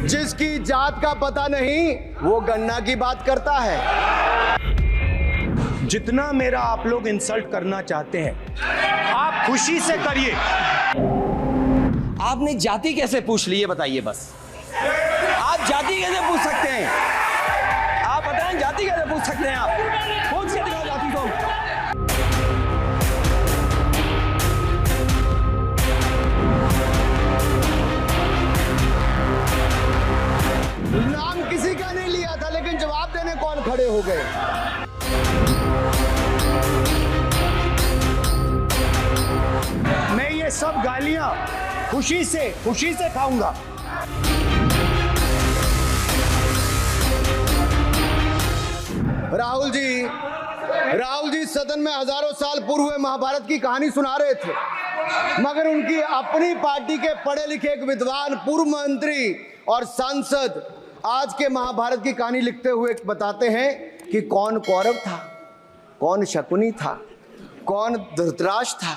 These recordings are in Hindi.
जिसकी जात का पता नहीं वो गन्ना की बात करता है। जितना मेरा आप लोग इंसल्ट करना चाहते हैं आप खुशी से करिए। आपने जाति कैसे पूछ ली ये बताइए बस। आप जाति कैसे पूछ सकते हैं? आप बताएं जाति कैसे पूछ सकते हैं? आप पूछ के दिखाओ जाति को। नाम किसी का नहीं लिया था, लेकिन जवाब देने कौन खड़े हो गए? मैं ये सब गालियां खुशी से खाऊंगा। राहुल जी सदन में हजारों साल पूर्व हुए महाभारत की कहानी सुना रहे थे, मगर उनकी अपनी पार्टी के पढ़े लिखे एक विद्वान पूर्व मंत्री और सांसद आज के महाभारत की कहानी लिखते हुए बताते हैं कि कौन कौरव था, कौन शकुनी था, कौन धृतराष्ट्र था,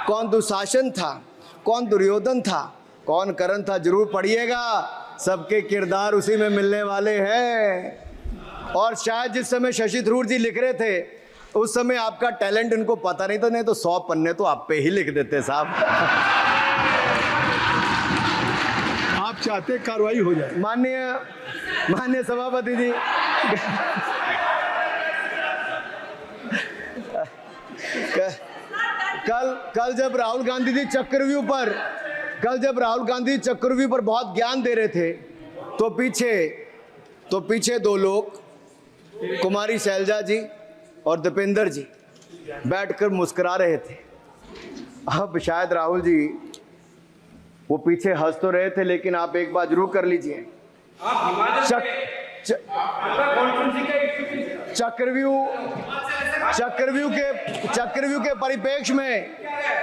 कौन दुशासन था, कौन दुर्योधन था, कौन कर्ण था। जरूर पढ़िएगा, सबके किरदार उसी में मिलने वाले हैं। और शायद जिस समय शशि थरूर जी लिख रहे थे उस समय आपका टैलेंट इनको पता नहीं था, नहीं तो 100 पन्ने तो आप पे ही लिख देते साहब। आप चाहते कार्रवाई हो जाए। माननीय सभापति जी, कल जब राहुल गांधी जी चक्रव्यूह पर बहुत ज्ञान दे रहे थे तो पीछे दो लोग, कुमारी शैलजा जी और दीपेंद्र जी बैठकर मुस्कुरा रहे थे। अब शायद राहुल जी वो पीछे हंस तो रहे थे, लेकिन आप एक बात जरूर कर लीजिए, चक्रव्यूह के परिप्रेक्ष्य में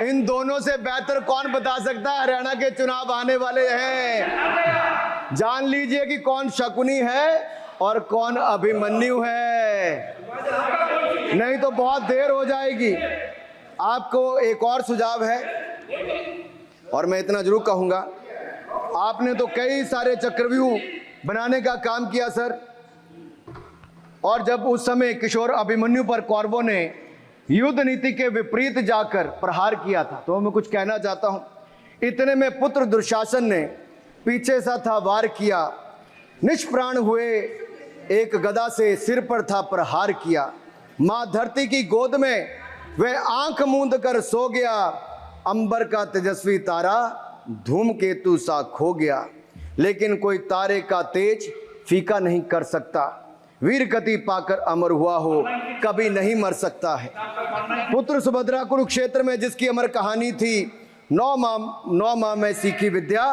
इन दोनों से बेहतर कौन बता सकता है? हरियाणा के चुनाव आने वाले हैं, जान लीजिए कि कौन शकुनी है और कौन अभिमन्यु है, नहीं तो बहुत देर हो जाएगी। आपको एक और सुझाव है, और मैं इतना जरूर कहूंगा, आपने तो कई सारे चक्रव्यूह बनाने का काम किया सर, और जब उस समय किशोर अभिमन्यु पर कौरवों ने युद्ध नीति के विपरीत जाकर प्रहार किया था, तो मैं कुछ कहना चाहता हूं। इतने में पुत्र दुशासन ने पीछे सा था वार किया, निष्प्राण हुए एक गदा से सिर पर था प्रहार किया। मां धरती की गोद में वह आंख मूंद कर सो गया, अंबर का तेजस्वी तारा धूमकेतु सा खो गया। लेकिन कोई तारे का तेज फीका नहीं कर सकता, वीर गति पाकर अमर हुआ हो कभी नहीं मर सकता है। पुत्र सुभद्रा कुरुक्षेत्र में जिसकी अमर कहानी थी, 9 माह में सीखी विद्या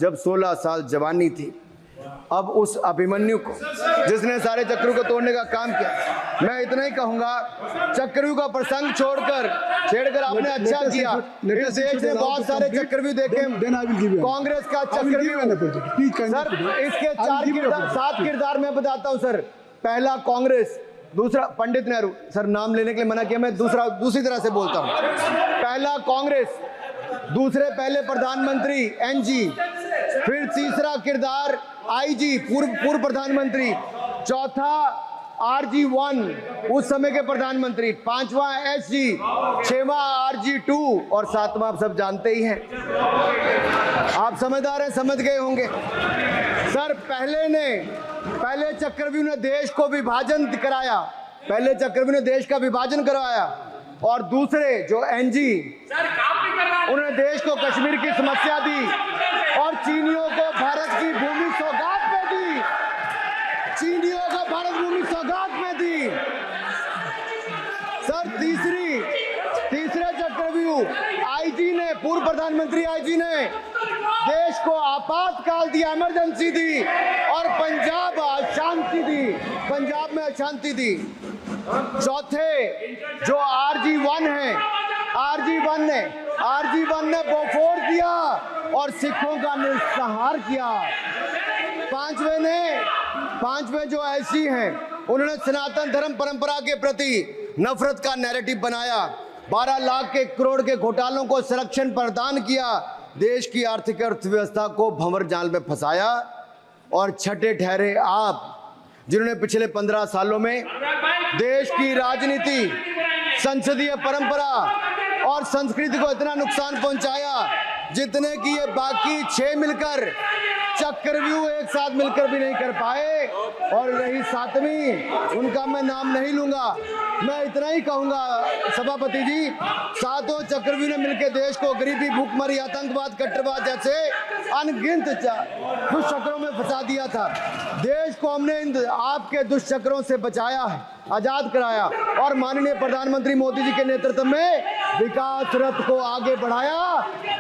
जब 16 साल जवानी थी। अब उस अभिमन्यु को जिसने सारे चक्रव्यूह को तोड़ने का काम किया, मैं इतना ही कहूंगा, चक्रव्यूह का प्रसंग छेड़कर आपने अच्छा किया। इस देश ने बहुत सारे चक्रव्यूह देखे, कांग्रेस का चक्रव्यूह सर, इसके 7 किरदार मैं बताता हूं सर। पहला कांग्रेस, दूसरा पंडित नेहरू, सर नाम लेने के लिए मना किया, मैं दूसरी तरह से बोलता हूं। पहला कांग्रेस, दूसरे पहले प्रधानमंत्री एनजी, फिर तीसरा किरदार आईजी पूर्व प्रधानमंत्री, चौथा RG1 उस समय के प्रधानमंत्री, 5वां SG, 6वां RG2 और 7वां आप सब जानते ही हैं। आप समझदार हैं, समझ गए होंगे सर। पहले चक्रव्यूह ने देश को विभाजन कराया, और दूसरे जो एनजी उन्होंने देश को कश्मीर की समस्या दी और चीनियों को भारत की भूमि सौगात में दी। सर तीसरे चक्रव्यूह आईजी ने, पूर्व प्रधानमंत्री आईजी ने देश को आपातकाल दिया, इमरजेंसी दी, और पंजाब में अशांति दी। चौथे जो RG1 ने बोफोर्स दिया और सिखों का निस्सहार किया। पांचवें जो ऐसी हैं, उन्होंने सनातन धर्म परंपरा के प्रति नफरत का नैरेटिव बनाया, 12 लाख के करोड़ के घोटालों को संरक्षण प्रदान किया, देश की आर्थिक अर्थव्यवस्था को भंवर जाल में फंसाया और छठे ठहरे आप, जिन्होंने पिछले 15 सालों में देश की राजनीति, संसदीय परंपरा और संस्कृति को इतना नुकसान पहुंचाया जितने कि ये बाकी 6 मिलकर चक्रव्यूह एक साथ मिलकर भी नहीं कर पाए। और रही 7वीं, उनका मैं नाम नहीं लूंगा, मैं इतना ही कहूंगा सभापति जी, 7 चक्रव्यूह ने मिलकर देश को गरीबी, भूखमरी, आतंकवाद, कट्टरवाद जैसे अनगिनत दुष्चक्रों में फंसा दिया था। देश को हमने इन आपके दुष्चक्रों से बचाया है, आजाद कराया और माननीय प्रधानमंत्री मोदी जी के नेतृत्व में विकास रथ को आगे बढ़ाया।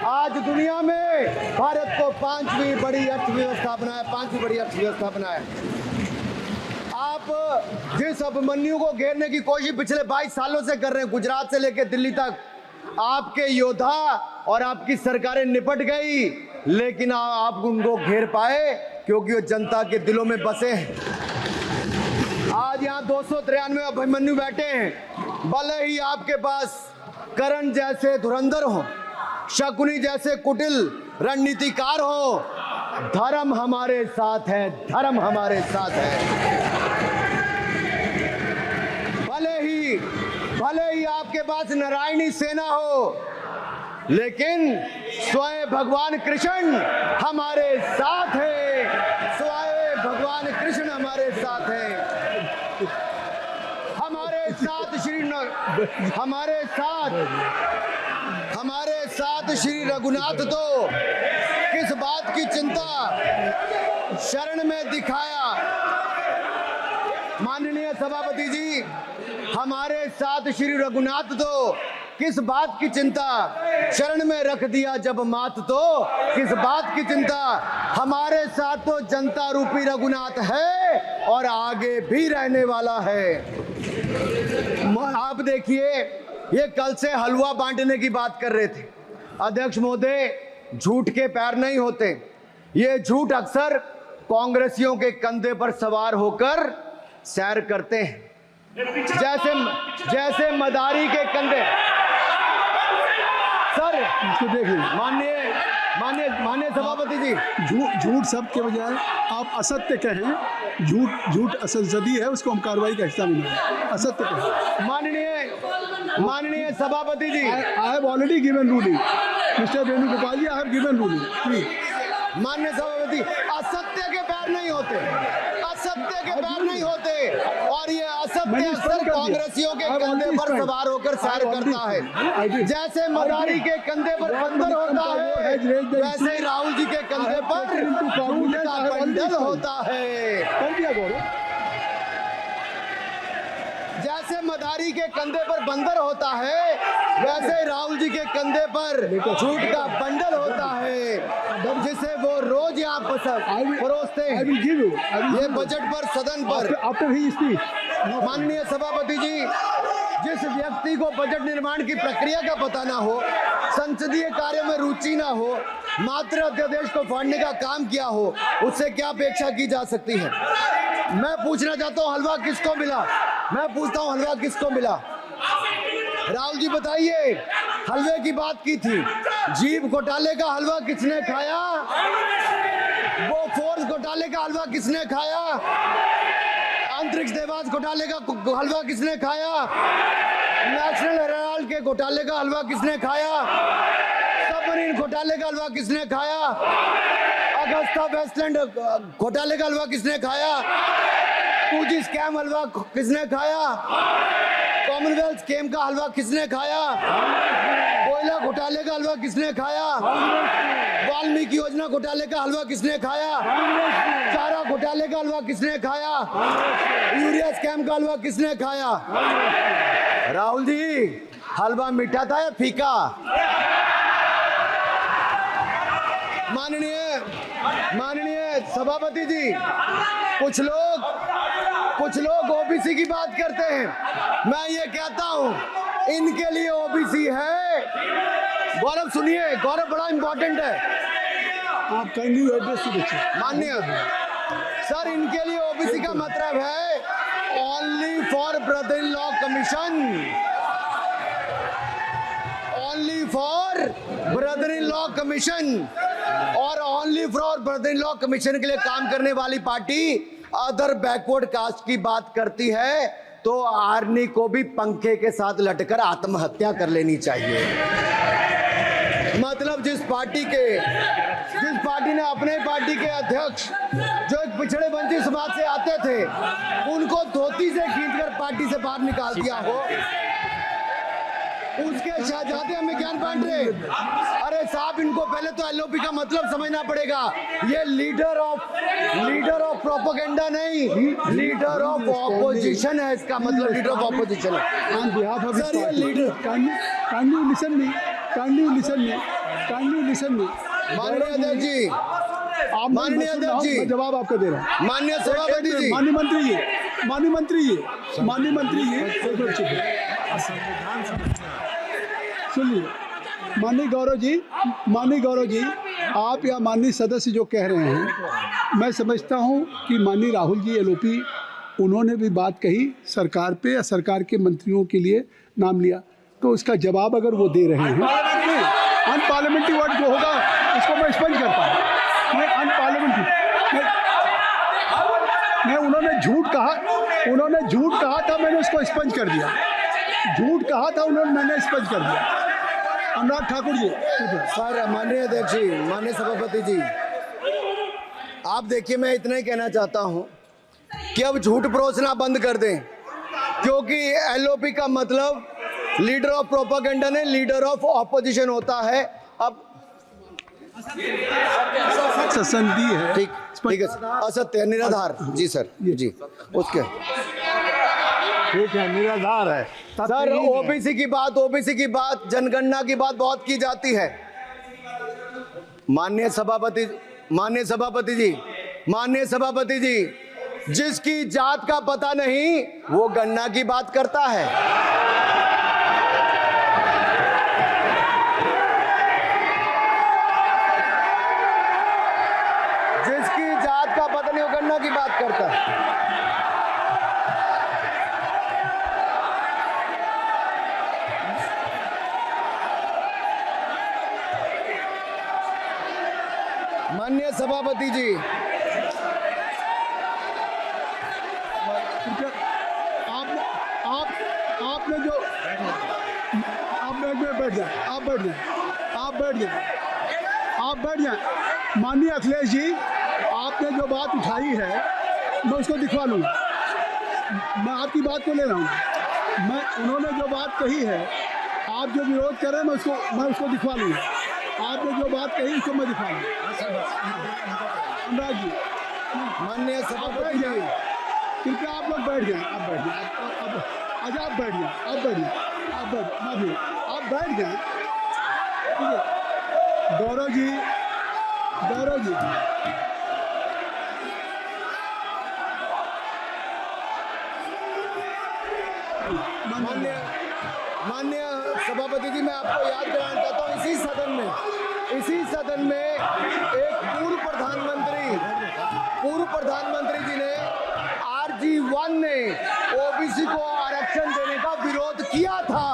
आज दुनिया में भारत को 5वीं बड़ी अर्थव्यवस्था बनाया, 5वीं बड़ी अर्थव्यवस्था बनाया। आप जिस अभिमन्यु को घेरने की कोशिश पिछले 22 सालों से कर रहे हैं, गुजरात से लेकर दिल्ली तक, आपके योद्धा और आपकी सरकारें निपट गई, लेकिन आप उनको घेर पाए क्योंकि वो जनता के दिलों में बसे हैं। आज यहाँ 293 अभिमन्यु बैठे हैं, भले ही आपके पास करण जैसे धुरंधर हो, शकुनी जैसे कुटिल रणनीतिकार हो, धर्म हमारे साथ है, धर्म हमारे साथ है। भले ही आपके पास नारायणी सेना हो, लेकिन स्वयं भगवान कृष्ण हमारे साथ है, स्वयं भगवान कृष्ण हमारे साथ है। हमारे साथ श्री रघुनाथ तो किस बात की चिंता शरण में दिखाया। माननीय सभापति जी, हमारे साथ श्री रघुनाथ तो किस बात की चिंता शरण में रख दिया जब मात, तो किस बात की चिंता। हमारे साथ तो जनता रूपी रघुनाथ है और आगे भी रहने वाला है। आप देखिए, ये कल से हलवा बांटने की बात कर रहे थे। अध्यक्ष महोदय, झूठ के पैर नहीं होते, ये झूठ अक्सर कांग्रेसियों के कंधे पर सवार होकर सैर करते हैं, जैसे मदारी के कंधे। सर इसको देखिए, माननीय सभापति जी, झूठ शब्द के बजाय आप असत्य कहें। झूठ असंसदीय है, उसको हम कार्रवाई का हिस्सा बनाएं। असत्य कहें। माननीय सभापति जी, I have already given ruling, mister Venugopal ji, I have given ruling please. माननीय सभापति, असत्य के पैर नहीं होते, असत्य के पैर नहीं होते, और ये असत्य अक्सर कांग्रेसियों के कंधे पर सवार होकर सैर करता है। जैसे मदारी के कंधे पर बंदर होता है, वैसे ही राहुल जी के कंधे पर झूठ का बंडल होता है। जैसे मदारी के कंधे पर बंदर होता है, वैसे राहुल जी के कंधे पर झूठ का बंडल होता है, जिसे वो रोज यहाँ परोसते हैं। ये बजट पर, सदन पर। माननीय सभापति जी, जिस व्यक्ति को बजट निर्माण की प्रक्रिया का पता ना हो, संसदीय कार्यों में रुचि ना हो, मात्र अध्यादेश को फाड़ने का काम किया हो, उससे क्या अपेक्षा की जा सकती है। मैं पूछना चाहता हूँ, हलवा किसको मिला? मैं पूछता हूँ, हलवा किसको मिला? राहुल जी बताइए, हलवे की बात की थी, जीभ घोटाले का हलवा किसने खाया? वो फोर्स घोटाले का हलवा किसने खाया? अंतरिक्ष देवास घोटाले का हलवा किसने खाया? नेशनल हेराल्ड के घोटाले का हलवा किसने खाया? सबमरीन घोटाले का हलवा किसने खाया? अगस्ता वेस्टलैंड घोटाले का हलवा किसने खाया? 2G स्कैम हलवा किसने खाया? कॉमनवेल्थ स्कीम का हलवा किसने खाया? कोयला घोटाले का हलवा किसने खाया? वाल्मीकि योजना घोटाले का हलवा किसने खाया? चारा घोटाले का हलवा किसने खाया? यूरिया स्कैम का हलवा किसने खाया? राहुल जी, हलवा मीठा था या फीका? माननीय सभापति जी, कुछ लोग ओबीसी की बात करते हैं। मैं ये कहता हूं, इनके लिए ओबीसी है। गौरव सुनिए, गौरव बड़ा इंपॉर्टेंट है। आप काइंडली एड्रेस टू द माननीय सर, इनके लिए ओबीसी का मतलब है only for brother in law commission, only for brother in law commission. और only for brother in law commission के लिए काम करने वाली पार्टी अदर बैकवर्ड कास्ट की बात करती है तो आर्मी को भी पंखे के साथ लटकर आत्महत्या कर लेनी चाहिए। मतलब जिस पार्टी ने अपने पार्टी के अध्यक्ष जो एक पिछड़े वंचित समाज से आते थे उनको धोती से खींचकर पार्टी से बाहर निकाल दिया हो, उसके शहजादे हमें ज्ञान बांट रहे। अरे साहब, इनको पहले तो एलओपी का मतलब समझना पड़ेगा। ये लीडर ऑफ प्रोपेगेंडा नहीं, लीडर ऑफ ऑपोजिशन है। इसका मतलब लीडर ऑफ ऑपोजिशन है। On behalf of his Sir, ये party. leader- Can you listen me? Can you listen me? माननीय अध्यक्ष जी, आप माननीय अध्यक्ष जी, मैं जवाब आपको दे रहा हूँ। माननीय सभापति जी, माननीय मंत्री जी, एक मिनट चुप रहिए। सुनिए, माननीय गौरव जी, आप या माननीय सदस्य जो कह रहे हैं, मैं समझता हूं कि माननीय राहुल जी एलओपी उन्होंने भी बात कही सरकार पे या सरकार के मंत्रियों के लिए नाम लिया, तो उसका जवाब अगर वो दे रहे हैं, अनपार्लियामेंट्री वर्ड जो होगा उसको मैं स्पंज करता हूँ। मैं अनपार्लियामेंट्री मैं उन्होंने झूठ कहा था, मैंने उसको स्पंज कर दिया। झूठ कहा था उन्होंने, मैंने स्पंज कर दिया। अनुराग ठाकुर जी, सर, माननीय अध्यक्ष जी, माननीय सभापति जी, आप देखिए, मैं इतना ही कहना चाहता हूं कि अब झूठ परोसना बंद कर दें, क्योंकि एलओपी का मतलब लीडर ऑफ प्रोपेगेंडा नहीं, लीडर ऑफ ऑपोजिशन होता है। अब ससंदी है, ठीक है, असत्य है, निराधार। जी सर, जी, उसके ठीक है, निराधार है। सर, ओबीसी की बात, जनगणना की बात बहुत की जाती है। माननीय सभापति जी, जिसकी जात का पता नहीं वो गणना की बात करता है। जिसकी जात का पता नहीं वो गणना की बात करता है। माननीय सभापति जी, आपने जो आप बैठ जाए। माननीय अखिलेश जी, आपने जो बात उठाई है मैं उसको दिखवा लूँगा। मैं आपकी बात को ले रहा हूँ। उन्होंने जो बात कही है, आप जो विरोध कर रहे हैं, मैं उसको दिखवा लूँगा। आपने जो बात कही उसको मैं दिखा लूँगा। अनुराग जी, माननीय सभापति जी, कृपया आप लोग बैठ जाएं। आप बैठ जाएं। अच्छा, आप बैठ जाएं। आप बैठ जाएं। ठीक है। गौरव जी, माननीय सभापति जी, मैं आपको याद कराना चाहता हूँ, इसी सदन में एक पूर्व प्रधानमंत्री जी ने RG1 ने ओबीसी को आरक्षण देने का विरोध किया था।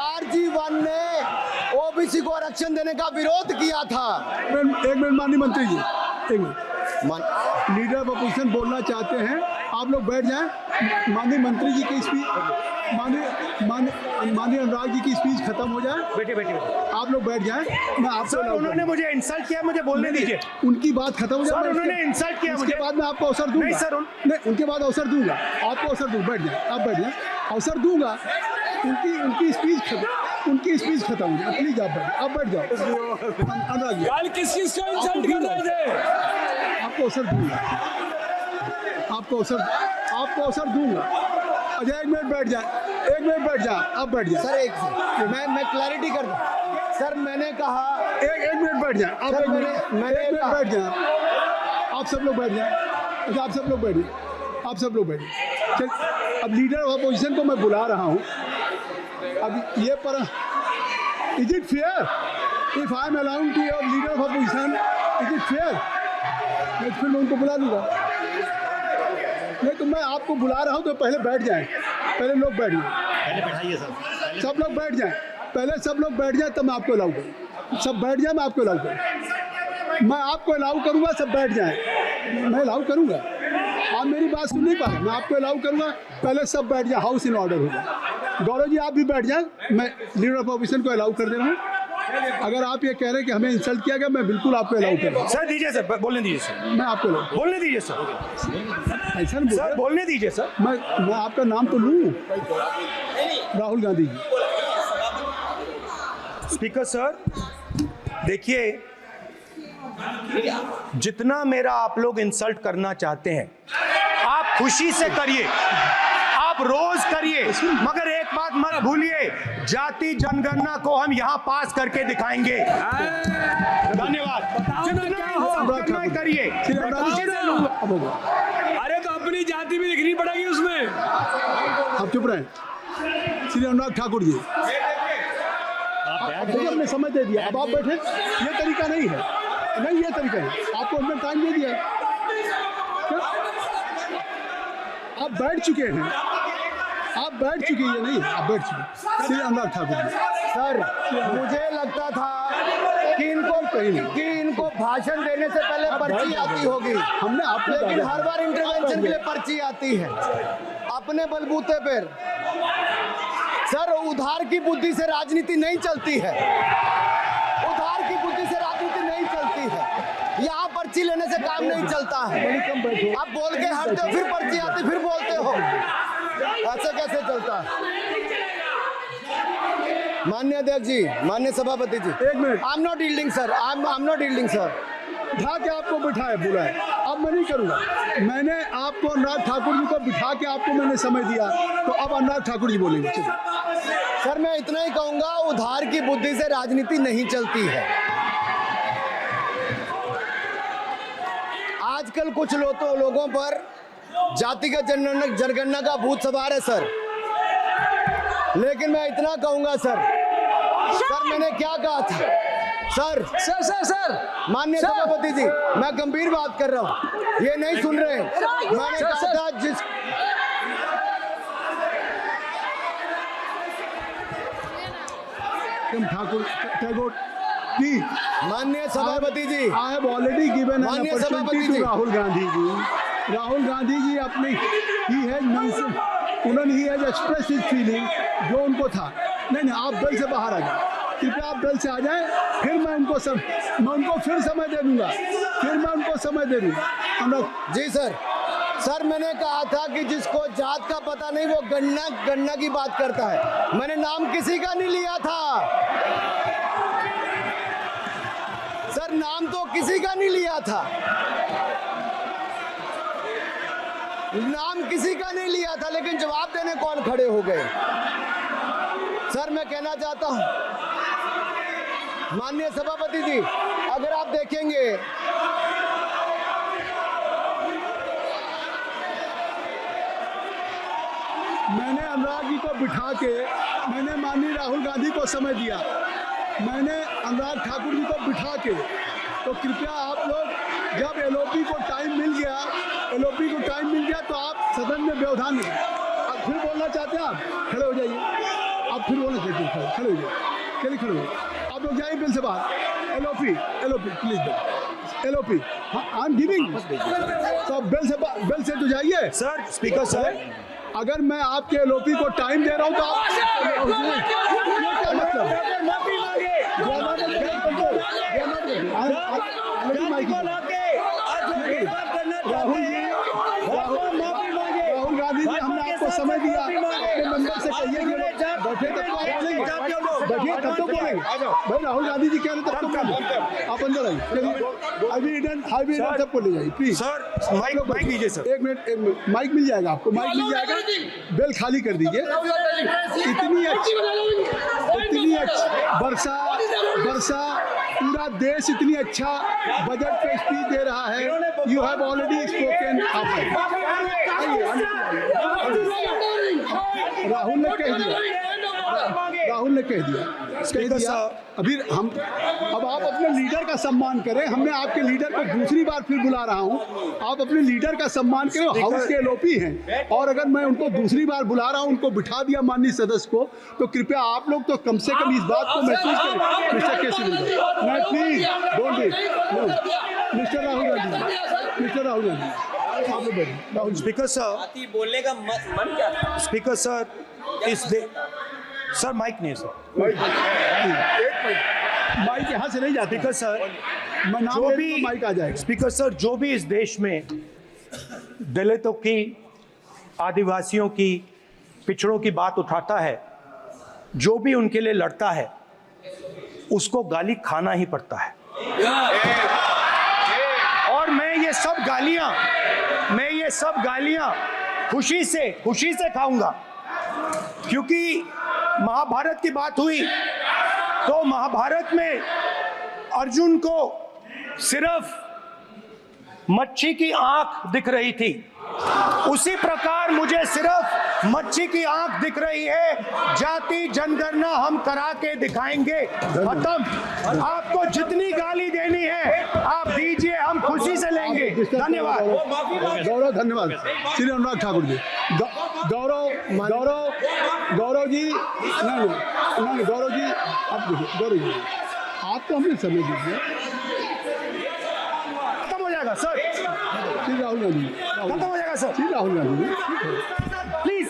RG1 ने ओबीसी को आरक्षण देने का विरोध किया था। एक मिनट माननीय मंत्री जी, एक मिनट। लीडर ऑफ अपोजिशन बोलना चाहते हैं, आप लोग बैठ जाएं। माननीय मंत्री जी की स्पीच, माननीय अनुराग जी की स्पीच खत्म हो जाए। बैठिए। आप लोग बैठ जाएं। मैं आपसे उन्होंने मुझे इंसल्ट किया, मुझे बोलने दीजिए। उनकी बात खत्म हो जाए। उन्होंने इंसल्ट किया मुझे। उसके बाद मैं आपको अवसर दूंगा। नहीं सर, नहीं, उनके बाद अवसर दूंगा। आपको अवसर दूंगा। बैठ जाए, आप बैठ जाए, अवसर दूंगा। उनकी स्पीच खत्म हो जाए। प्लीज आप बैठ जाओ। अनुराग जी, कल किस चीज को इंसल्ट कर रहे थे? आपको अवसर दूंगा। आपको अवसर दूंगा। अच्छा, एक मिनट बैठ जाए। आप बैठ जाए। सर, मैं क्लैरिटी कर दूं। सर, मैंने कहा एक मिनट बैठ जाए। आप सर, एक मिनट बैठ जाए। आप सब लोग बैठ जाए। अच्छा, आप सब लोग बैठिए। चल, अब लीडर ऑफ अपोजिशन को मैं बुला रहा हूँ। अब ये पर is it fair if I am allowed to your leader of opposition? Is it fair? मैं फिर उनको बुला लूँगा। नहीं तो मैं आपको बुला रहा हूँ, तो पहले बैठ जाएं। पहले लोग बैठ जाएं। पहले बैठाइए सर। सब लोग बैठ जाएं। पहले सब लोग बैठ जाए तब मैं आपको अलाउ करूँ। सब बैठ जाए, मैं आपको अलाउ करूँ। मैं आपको अलाउ करूँगा, सब बैठ जाए, मैं अलाउ करूँगा। आप मेरी बात सुन नहीं पा रहे, मैं आपको अलाउ करूँगा। पहले सब बैठ जाए, हाउस इन ऑर्डर हो जाए। गौरव जी आप भी बैठ जाए, मैं लीडर ऑफ ऑपोजिशन को अलाउ कर दे रहा हूँ। अगर आप ये कह रहे हैं कि हमें इंसल्ट किया गया, मैं बिल्कुल आपको अलाउ कर रहा हूँ। सर दीजिए सर, बोलने दीजिए सर, मैं आपको अलाउ बोलने दीजिए सर, ऐसा नहीं सर बोल बोलने दीजिए सर। मैं आपका नाम तो लूँ, राहुल गांधी जी। स्पीकर सर देखिए, जितना मेरा आप लोग इंसल्ट करना चाहते हैं आप खुशी से करिए, आप रोज करिए, मगर एक बात मत भूलिए, जाति जनगणना को हम यहां पास करके दिखाएंगे। धन्यवाद। जितना करिए, खुशी से लूंगा। अरे तो अपनी जाति भी दिखनी पड़ेगी उसमें। आप चुप रहें। श्री अनुराग ठाकुर जी, देखिए हमने समय दे दिया, अब आप बैठे। ये तरीका नहीं है, नहीं ये तरीका है। आपको हमने टाइम दे दिया, क्या? आप बैठ चुके हैं, आप बैठ चुके हैं, नहीं आप बैठ चुके। श्री अनुराग ठाकुर जी, सर मुझे लगता था कि इनको भाषण देने से पहले पर्ची आती होगी, हमने आपको लेकिन हर बार इंटरवेंशन के लिए पर्ची आती है अपने बलबूते पर। सर उधार की बुद्धि से राजनीति नहीं चलती है, उधार की बुद्धि से राजनीति नहीं चलती है। यहाँ पर्ची लेने से काम नहीं चलता है। आप बोल के हटते हो, फिर पर्ची आती, फिर बोलते हो, ऐसे कैसे चलता है? माननीय अध्यक्ष जी, माननीय सभापति जी, एक minute. I am not yielding sir, I am not yielding sir. बिठा के आपको बिठाया, बुलाए, अब मैं नहीं करूँगा। मैंने आपको अनुराग ठाकुर जी को बिठा के आपको मैंने समय दिया, तो अब अनुराग ठाकुर जी बोलेंगे। चलिए सर मैं इतना ही कहूंगा, उधार की बुद्धि से राजनीति नहीं चलती है। आजकल कुछ लोगों पर जातिगत जनगणना का भूत सवार है सर, लेकिन मैं इतना कहूंगा सर मैंने क्या कहा था सर माननीय सभापति जी, मैं गंभीर बात कर रहा हूं, ये नहीं सुन रहे। मैंने कहा था जिस ठाकुर टैगोर जी, माननीय सभापति जी, I have already given an माननीय सभापति अपॉर्चुनिटी जी। टू राहुल गांधी जी। राहुल गांधी जी अपनी ही हैज एक्सप्रेस हिज फीलिंग, जो उनको था। नहीं आप दल से बाहर आ जाए, कृपया आप दल से आ जाएं, फिर मैं उनको फिर समय दे दूंगा, फिर मैं उनको समय दे दूंगा। जी सर मैंने कहा था कि जिसको जात का पता नहीं वो गणना की बात करता है। मैंने नाम किसी का नहीं लिया था सर, नाम तो किसी का नहीं लिया था, नाम किसी का नहीं लिया था, लेकिन जवाब देने कौन खड़े हो गए। सर मैं कहना चाहता हूं माननीय सभापति जी, अगर आप देखेंगे मैंने अनुराग जी को बिठा के मैंने माननीय राहुल गांधी को समय दिया, मैंने अनुराग ठाकुर जी को बिठा के, तो कृपया आप लोग जब एलओपी को टाइम मिल गया तो आप सदन में व्यवधान नहीं। अब फिर बोलना चाहते हैं, आप खड़े हो जाइए, आप फिर बोलना चाहते हैं, खड़े हो जाइए, चलिए खड़े हो, आप लोग जाइए बिल से बाहर। एलओपी प्लीज दो, एलओपी आई एम गिविंग, तो बिल से तो जाइए। सर स्पीकर सर, अगर मैं आपके एलओपी को टाइम दे रहा हूं तो आप क्या मतलब? राहुल गांधी जी, हमने आपको समय दिया, अपने मेंबर से कहिए कि बैठे तब तो बैठिए तब तो बोलेंगे भाई। राहुल गांधी जी कह रहे तब तो बोलेंगे, आप अंदर आइए। हाईवे सबको ले जाइए प्लीज। सर माइक दीजिए सर। एक मिनट माइक मिल जाएगा आपको, माइक मिल जाएगा, बेल खाली कर दीजिए। इतनी अच्छी वर्षा पूरा देश इतनी अच्छा बजट पे स्पीच दे रहा है। You have already spoken. Rahul ने कह दिया कह दिया। अभी हम अब आप अपने लीडर का सम्मान करें। हमने आपके लीडर को दूसरी बार फिर बुला रहा हूं, आप अपने लीडर का सम्मान करें। हाउस के एलओपी हैं और अगर मैं उनको दूसरी बार बुला रहा हूं, उनको बिठा दिया माननीय सदस्य को, तो कृपया आप लोग तो कम से कम इस बात को महसूस करें। मिस्टर केसरी, नहीं please don't be. Mister Rahul Gandhi, mister Rahul Gandhi, आप लोग बैठिए। राहुल स्पीकर सर, जाति बोलने का मन क्या था? स्पीकर सर, सर माइक नहीं सर, माइक यहाँ से नहीं जाता। स्पीकर सर, मैं नाम जो ले भी लूंगा, माइक आ जाएगा। स्पीकर सर, जो भी इस देश में दलितों की, आदिवासियों की, पिछड़ों की बात उठाता है, जो भी उनके लिए लड़ता है, उसको गाली खाना ही पड़ता है। और मैं ये सब गालियां खुशी से खाऊंगा, क्योंकि महाभारत की बात हुई तो महाभारत में अर्जुन को सिर्फ मच्छी की आंख दिख रही थी, उसी प्रकार मुझे सिर्फ मच्छी की आंख दिख रही है। जाति जनगणना हम करा के दिखाएंगे, खत्म। आपको जितनी गाली देनी है आप दीजिए, हम खुशी से लेंगे। धन्यवाद। गौरव, धन्यवाद। श्री अनुराग ठाकुर जी, गौरव जी, नहीं गौरव जी, आप देखिए, गौरव जी आपको हमने समय दीजिए। खत्म हो जाएगा सर, श्री राहुल गांधी, खत्म हो जाएगा सर, श्री राहुल गांधी जी, प्लीज।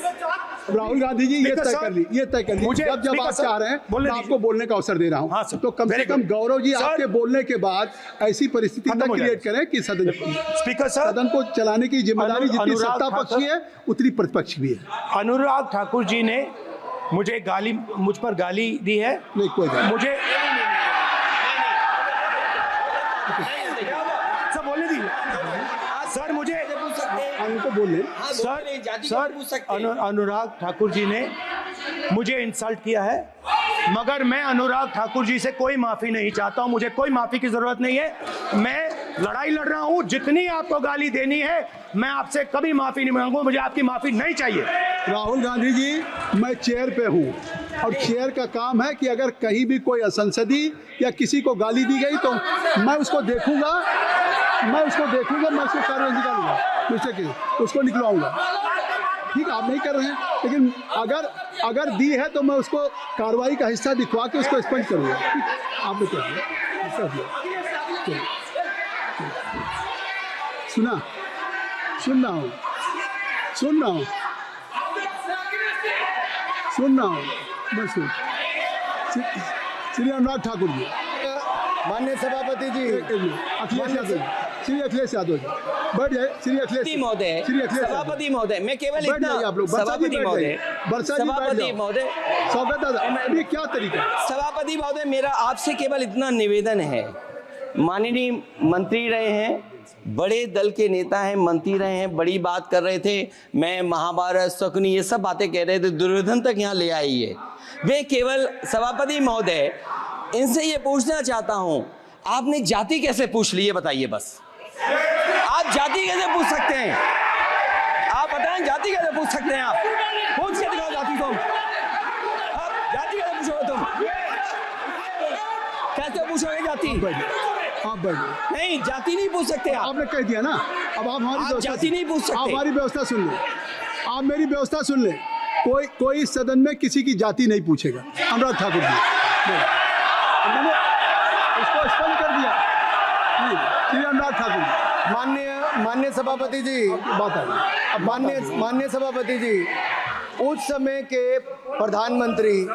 राहुल गांधी जी, ये तय कर ली, मुझे जब आप चाह रहे हैं मैं आपको बोलने का अवसर दे रहा हाँ हूँ, सर, तो कम से कम गौरव जी आपके बोलने के बाद ऐसी परिस्थिति न क्रिएट करें कि स्पीकर सर, सदन को चलाने की जिम्मेदारी जितनी सत्ता पक्ष की है उतनी प्रतिपक्ष भी है। अनुराग ठाकुर जी ने मुझ पर गाली दी है। नहीं, कोई बात नहीं। मुझे सब बोलने दी सर, मुझे उनको बोले सर, अनुराग ठाकुर जी ने मुझे इंसल्ट किया है, मगर मैं अनुराग ठाकुर जी से कोई माफी नहीं चाहता हूं, मुझे कोई माफी की जरूरत नहीं है। मैं लड़ाई लड़ रहा हूं, जितनी आपको गाली देनी है मैं आपसे कभी माफी नहीं मांगूंगा, मुझे आपकी माफी नहीं चाहिए। राहुल गांधी जी, मैं चेयर पे हूँ और चेयर का काम है कि अगर कहीं भी कोई असंसदीय या किसी को गाली दी गई तो मैं उसको देखूंगा, मैं उसको कार्रवाई निकालूंगा, मिस्टर के उसको निकलवाऊंगा। ठीक है, आप नहीं कर रहे हैं, लेकिन अगर दी है तो मैं उसको कार्रवाई का हिस्सा दिखवा के उसको स्पष्ट करूंगा। आप बताइए, सुन रहा हूँ बस। श्री अनुराग ठाकुर जी, माननीय सभापति जी, अखिलेश यादव, श्री अखिलेश यादव जी बैठ जाए। श्री अखिलेश महोदय, सभापति महोदय, मैं केवल बैठ जाइए आप लोग। सभापति महोदय, स्वागत दादा, अभी क्या तरीका? सभापति महोदय, मेरा आपसे केवल इतना निवेदन है, माननीय मंत्री रहे हैं, बड़े दल के नेता हैं, मंत्री रहे हैं, बड़ी बात कर रहे थे, मैं महाभारत, शकुनी, ये सब बातें कह रहे थे, दुर्योधन तक यहाँ ले आई है। वे केवल सभापति महोदय, इनसे ये पूछना चाहता हूं, आपने जाति कैसे पूछ ली, ये बताइए बस। आप जाति कैसे पूछ सकते हैं? आप बताएं, जाति कैसे पूछ सकते हैं? आप पूछ के दिखाओ जाति तुम। आप जाति कैसे पूछोगे तुम? कैसे पूछोगे जाति? आप बैठिए। नहीं, जाति नहीं पूछ सकते आप। आपने कह दिया ना, अब आप हमारी जाति नहीं पूछ सकते। आप हमारी व्यवस्था सुन ले, आप मेरी व्यवस्था सुन ले। कोई सदन में किसी की जाति नहीं पूछेगा। अनुराग ठाकुर जी, मैंने उसको स्पष्ट कर दिया। श्री अनुराग ठाकुर जी, माननीय सभापति जी, बात आ गई। माननीय सभापति जी, उस समय के प्रधानमंत्री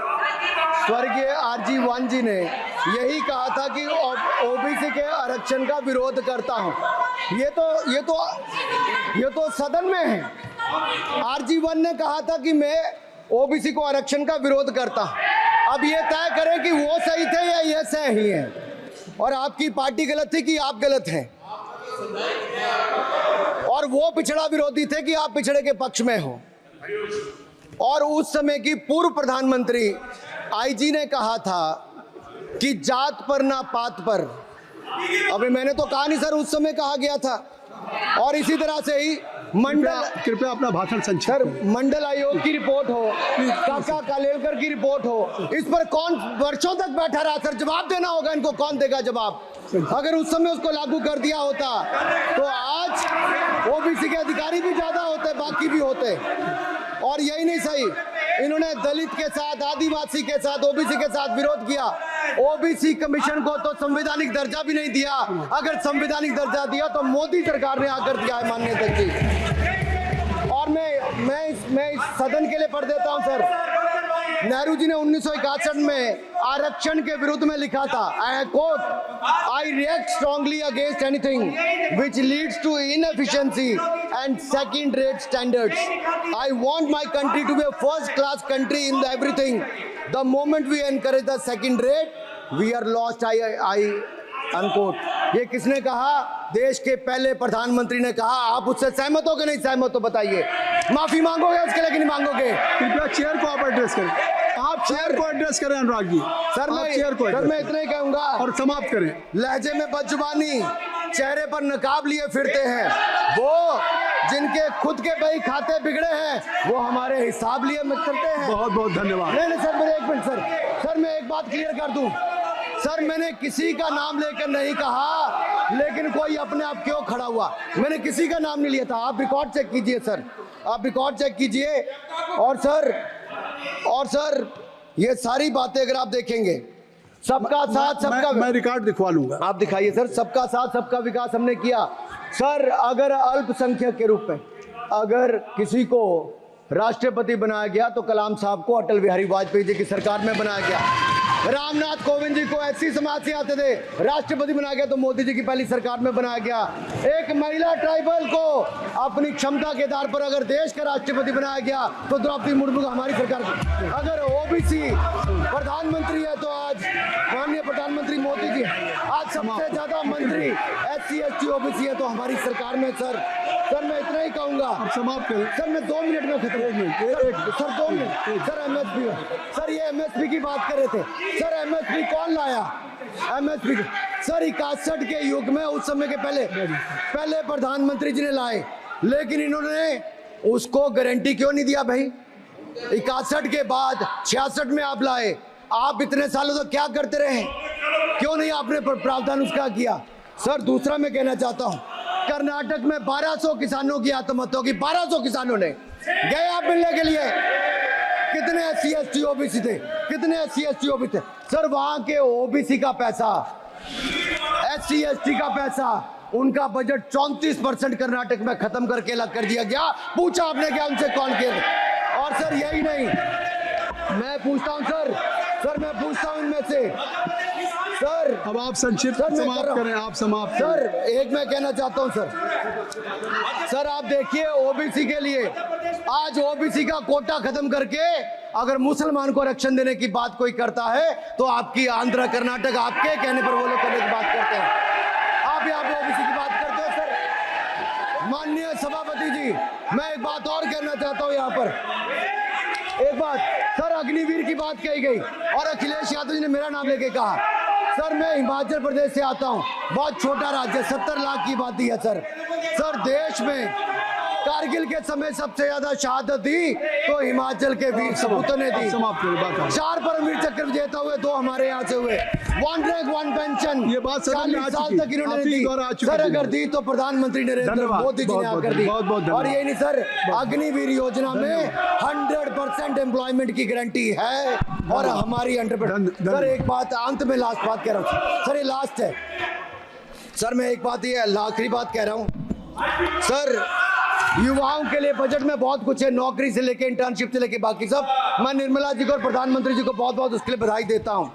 स्वर्गीय आरजी वन जी ने यही कहा था कि ओबीसी के आरक्षण का विरोध करता हूं। ये तो सदन में है। आरजी वन ने कहा था कि मैं ओबीसी को आरक्षण का विरोध करता हूं। अब ये तय करें कि वो सही थे या ये सही है, और आपकी पार्टी गलत थी कि आप गलत हैं, और वो पिछड़ा विरोधी थे कि आप पिछड़े के पक्ष में हो। और उस समय की पूर्व प्रधानमंत्री आईजी ने कहा था कि जात पर ना पात पर। अबे मैंने तो कहा नहीं सर, उस समय कहा गया था। और इसी तरह से ही मंडल कृपया अपना भाषण संक्षिप्त सर, करें। मंडल आयोग की रिपोर्ट हो, काका कालेलकर की रिपोर्ट हो, इस पर कौन वर्षों तक बैठा रहा सर? जवाब देना होगा इनको, कौन देगा जवाब? अगर उस समय उसको लागू कर दिया होता तो आज ओबीसी के अधिकारी भी ज्यादा होते, बाकी भी होते। और यही नहीं सही, इन्होंने दलित के साथ, आदिवासी के साथ, ओबीसी के साथ विरोध किया। ओबीसी कमीशन को तो संवैधानिक दर्जा भी नहीं दिया। अगर संवैधानिक दर्जा दिया तो मोदी सरकार ने आकर दिया है माननीय अध्यक्ष जी। और मैं इस सदन के लिए पढ़ देता हूं सर। नेहरू जी ने 1961 में आरक्षण के विरुद्ध में लिखा था, I quote, I react strongly against anything which leads to inefficiency and second rate standards. I want my country to be a first class country in everything. The moment we encourage the second rate we are lost. I unquote. ये किसने कहा? देश के पहले प्रधानमंत्री ने कहा। आप उससे सहमत हो कि नहीं सहमत हो बताइए? माफी मांगोगे उसके लिए कि नहीं मांगोगे? कृपया चेयर को आप एड्रेस करें। आप चेयर को एड्रेस करें अनुराग जी। सर आप चेयर को सर मैं इतना ही कहूंगा और समाप्त करें। लहजे में बदजुबानी, चेहरे पर नकाब लिए फिरते हैं वो, जिनके खुद के बही खाते बिगड़े हैं, वो हमारे हिसाब लिए करते हैं। बहुत बहुत धन्यवाद। नहीं सर, मेरे एक मिनट सर मैं एक बात क्लियर कर दूं सर। मैंने किसी का नाम लेकर नहीं कहा, लेकिन कोई अपने आप क्यों खड़ा हुआ? मैंने किसी का नाम नहीं लिया था। आप रिकॉर्ड चेक कीजिए सर, आप रिकॉर्ड चेक कीजिए। और सर ये सारी बातें अगर आप देखेंगे, सबका साथ सबका, मैं रिकॉर्ड दिखवा लूंगा। आप दिखाइए सर। सबका साथ सबका विकास हमने किया सर। अगर अल्पसंख्यक के रूप में अगर किसी को राष्ट्रपति बनाया गया तो कलाम साहब को अटल बिहारी वाजपेयी जी की सरकार में बनाया गया। रामनाथ कोविंद जी को एससी समाज से आते थे, राष्ट्रपति बनाया गया तो मोदी जी की पहली सरकार में बनाया गया। एक महिला ट्राइबल को अपनी क्षमता के आधार पर अगर देश का राष्ट्रपति बनाया गया तो द्रौपदी मुर्मू को हमारी सरकार। अगर ओबीसी प्रधानमंत्री है तो आज माननीय प्रधानमंत्री मोदी जी। आज सबसे ज्यादा मंत्री एससी एसटी ओबीसी है तो हमारी सरकार में। सर मैं इतना ही कहूंगा। आप समाप्त करें सर मैं 2 मिनट में खत्म। Sir 2 minute. Sir MSP, sir ये एमएसपी की बात कर रहे थे सर। एमएसपी कौन लाया? एमएसपी सर 61 के युग में, उस समय के पहले प्रधानमंत्री जी ने लाए, लेकिन इन्होंने उसको गारंटी क्यों नहीं दिया भाई? 61 के बाद 66 में आप लाए। आप इतने सालों तक क्या करते रहे? क्यों नहीं आपने प्रावधान उसका किया? सर दूसरा मैं कहना चाहता हूं, कर्नाटक में 1200 किसानों की आत्महत्या की। 1200 किसानों ने गए आप मिलने के लिए। कितने एससी एसटी ओबीसी थे? कितने एससी एसटी ओबीसी थे? सर वहां के ओबीसी का पैसा, एससी एसटी का पैसा, उनका बजट 34% कर्नाटक में खत्म करके अलग कर दिया गया। पूछा आपने क्या उनसे? कौन किया? और सर यही नहीं, मैं पूछता हूं सर मैं पूछता हूं इनमें से सर। अब आप संक्षिप्त समाप्त करें। आप समाप्त सर एक मैं कहना चाहता हूं सर आप देखिए ओबीसी के लिए आज ओबीसी का कोटा खत्म करके अगर मुसलमान को आरक्षण देने की बात कोई करता है तो आपकी आंध्र कर्नाटक आपके कहने पर वो लोग करने की बात करते हैं। आप यहाँ पे ओबीसी की बात करते हो सर। माननीय सभापति जी, मैं एक बात और कहना चाहता हूँ यहाँ पर। एक बात सर, अग्निवीर की बात कही गई और अखिलेश यादव जी ने मेरा नाम लेके कहा। सर मैं हिमाचल प्रदेश से आता हूं, बहुत छोटा राज्य, 70 लाख की आबादी है सर। देश में कारगिल के समय सबसे ज्यादा शहादत दी तो हिमाचल के वीर सपूतों ने दी। 4 परमवीर चक्र विजेता हुए, 2 हमारे यहाँ से हुए। 1 रैंक 1 पेंशन ये बात 40 साल तक इन्होंने दी। सर अगर दी तो प्रधानमंत्री नरेंद्र मोदी जी ने आकर दी। और यही नहीं सर, अग्निवीर योजना में 100% एम्प्लॉयमेंट की गारंटी है और हमारी 100%। सर एक बात अंत में लास्ट बात कह रहा हूँ सर, ये लास्ट है सर। मैं एक बात, ये आखिरी बात कह रहा हूँ सर। युवाओं के लिए बजट में बहुत कुछ है, नौकरी से लेके इंटर्नशिप से लेके बाकी सब। मैं निर्मला जी को और प्रधानमंत्री जी को बहुत बहुत उसके लिए बधाई देता हूं।